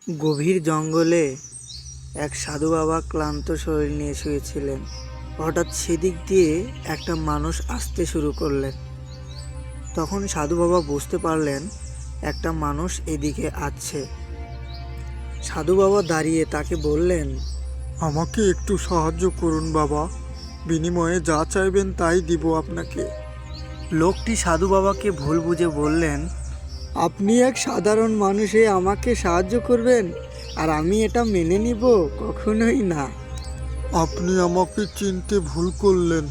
গভীর জঙ্গলে এক সাধু বাবা ক্লান্ত শরীর নিয়ে শুয়েছিলেন। হঠাৎ সেদিক দিয়ে একটা মানুষ আসতে শুরু করলেন। তখন সাধু বাবা বুঝতে পারলেন একটা মানুষ এদিকে আসছে। সাধু বাবা দাঁড়িয়ে তাকে বললেন, আমাকে একটু সাহায্য করুন বাবা, বিনিময়ে যা চাইবেন তাই দিব আপনাকে। লোকটি সাধু বাবাকে ভুল বুঝে বললেন, আপনি এক সাধারণ মানুষে আমাকে সাহায্য করবেন আর আমি এটা মেনে নিব? কখনোই না। আপনি আমাকে চিনতে ভুল করলেন,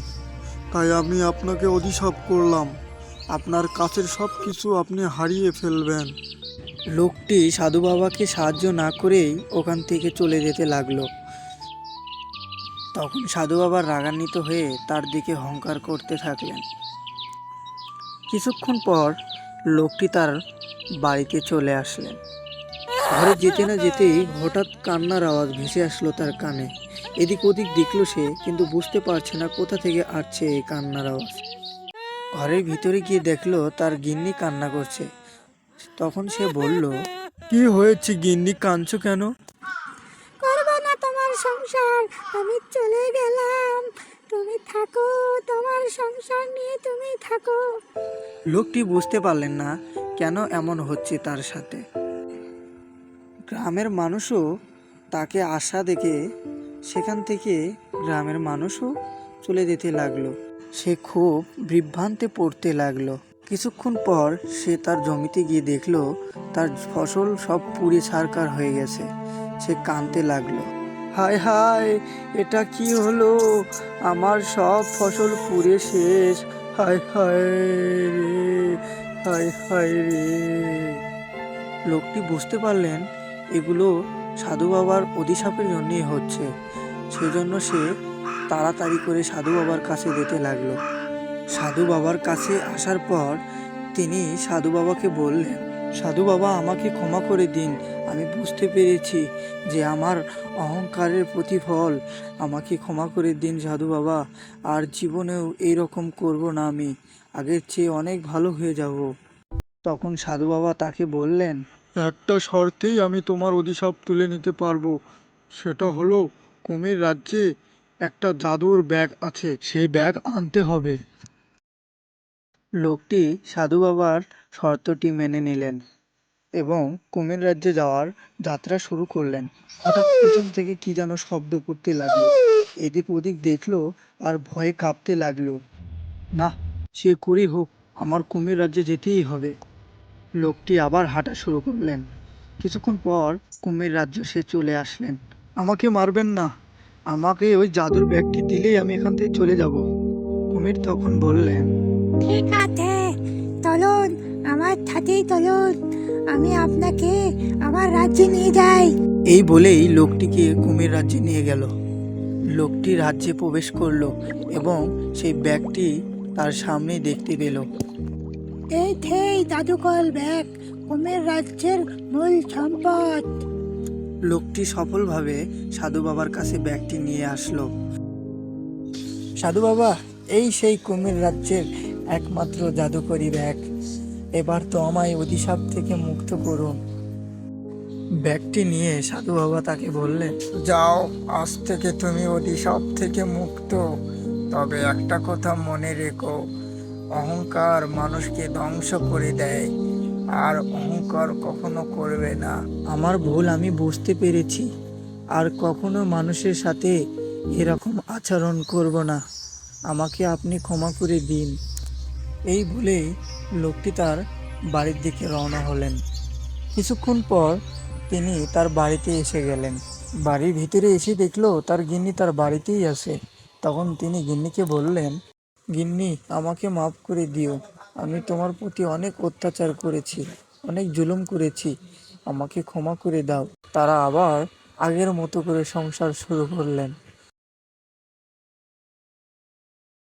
তাই আমি আপনাকে অভিশাপ করলাম। আপনার কাছের সব কিছু আপনি হারিয়ে ফেলবেন। লোকটি সাধু বাবাকে সাহায্য না করেই ওখান থেকে চলে যেতে লাগলো। তখন সাধু বাবা রাগান্বিত হয়ে তার দিকে হুঙ্কার করতে থাকলেন। কিছুক্ষণ পর লোকটি তার বাড়িতে চলে আসলেন। ঘরে যেতে না যেতেই হঠাৎ কান্নার আওয়াজ ভেসে আসলো তার কানে। এদিক ওদিক দেখলো সে, কিন্তু বুঝতে পারছে না কোথা থেকে আসছে এই কান্নার আওয়াজ। ঘরের ভিতরে গিয়ে দেখলো তার গিন্নি কান্না করছে। তখন সে বলল, কি হয়েছে গিন্নি, কাঁদছো কেন? করবো না তোমার সংসার, আমি চলে গেলাম, তুমি থাকো, তোমার সংসার নিয়ে তুমি থাকো। লোকটি বুঝতে পারলেন না কেন এমন হচ্ছে তার সাথে। গ্রামের মানুষও তাকে আসা দেখে সেখান থেকে গ্রামের মানুষও চলে যেতে লাগলো। সে খুব বিভ্রান্তে পড়তে লাগলো। কিছুক্ষণ পর সে তার জমিতে গিয়ে দেখলো তার ফসল সব পুড়ে ছারখার হয়ে গেছে। সে কাঁদতে লাগলো, হায় হায়, এটা কি হলো? আমার সব ফসল পুড়ে শেষ। হায় হায় রে, হায় হায় রে। লোকটি বুঝতে পারলেন এগুলো সাধু বাবার অভিশাপের জন্যই হচ্ছে। সেজন্য সে তাড়াতাড়ি করে সাধু বাবার কাছে যেতে লাগলো। সাধু বাবার কাছে আসার পর তিনি সাধু বাবাকে বললেন, সাধু বাবা, আমাকে ক্ষমা করে দিন। আমি বুঝতে পেরেছি যে আমার অহংকারের প্রতিফল। আমাকে ক্ষমা করে দিন সাধু বাবা। আর জীবনেও এইরকম করব না, আমি আগের চেয়ে অনেক ভালো হয়ে যাব। তখন সাধু বাবা তাকে বললেন, একটা শর্তেই আমি তোমার অভিশাপ তুলে নিতে পারবো। সেটা হলো, কুমির রাজ্যে একটা জাদুর ব্যাগ আছে, সেই ব্যাগ আনতে হবে। লোকটি সাধু বাবার শর্তটি মেনে নিলেন এবং কুমির রাজ্যে যাওয়ার যাত্রা শুরু করলেন। হঠাৎ পেছন থেকে কি যেন শব্দ করতে লাগলো। এদিক ওদিক দেখলো আর ভয়ে কাঁপতে লাগলো। না, সে করেই হোক, আমার কুমির রাজ্যে যেতেই হবে। লোকটি আবার হাঁটা শুরু করলেন। কিছুক্ষণ পর কুমির রাজ্য সে চলে আসলেন। আমাকে মারবেন না, আমাকে ওই জাদুর ব্যাগটি দিলেই আমি এখান থেকে চলে যাব। কুমির তখন বললেন, ঠিক আছে, চলুন, আমার সাথেই চলুন, আমি আপনাকে আমার রাজ্যে নিয়ে যাই। এই বলেই লোকটিকে কুমির রাজ্যে নিয়ে গেল। লোকটি রাজ্যে প্রবেশ করলো এবং সেই ব্যাগটি তার সামনেই দেখতে পেল। এই থেই জাদুকর ব্যাগ, কুমির রাজ্যের মূল সম্পদ। লোকটি সফলভাবে সাধু বাবার কাছে ব্যাগটি নিয়ে আসলো। সাধু বাবা, এই সেই কুমির রাজ্যের একমাত্র জাদুকরি ব্যাগ। এবার তো আমায় অভিশাপ থেকে মুক্ত করুন। ব্যাগটি নিয়ে সাধু বাবা তাকে বললেন, যাও, আজ থেকে তুমি অভিশাপ থেকে মুক্ত। তবে একটা কথা মনে রেখো, অহংকার মানুষকে ধ্বংস করে দেয়, আর অহংকার কখনো করবে না। আমার ভুল আমি বুঝতে পেরেছি, আর কখনো মানুষের সাথে এরকম আচরণ করব না। আমাকে আপনি ক্ষমা করে দিন। এই বলেই লোকটি তার বাড়ির দিকে রওনা হলেন। কিছুক্ষণ পর তিনি তার বাড়িতে এসে গেলেন। বাড়ির ভিতরে এসে দেখলো তার গিন্নি তার বাড়িতেই আছে। তখন তিনি গিন্নিকে বললেন, গিন্নি, আমাকে মাফ করে দিও। আমি তোমার প্রতি অনেক অত্যাচার করেছি, অনেক জুলুম করেছি, আমাকে ক্ষমা করে দাও। তারা আবার আগের মতো করে সংসার শুরু করলেন।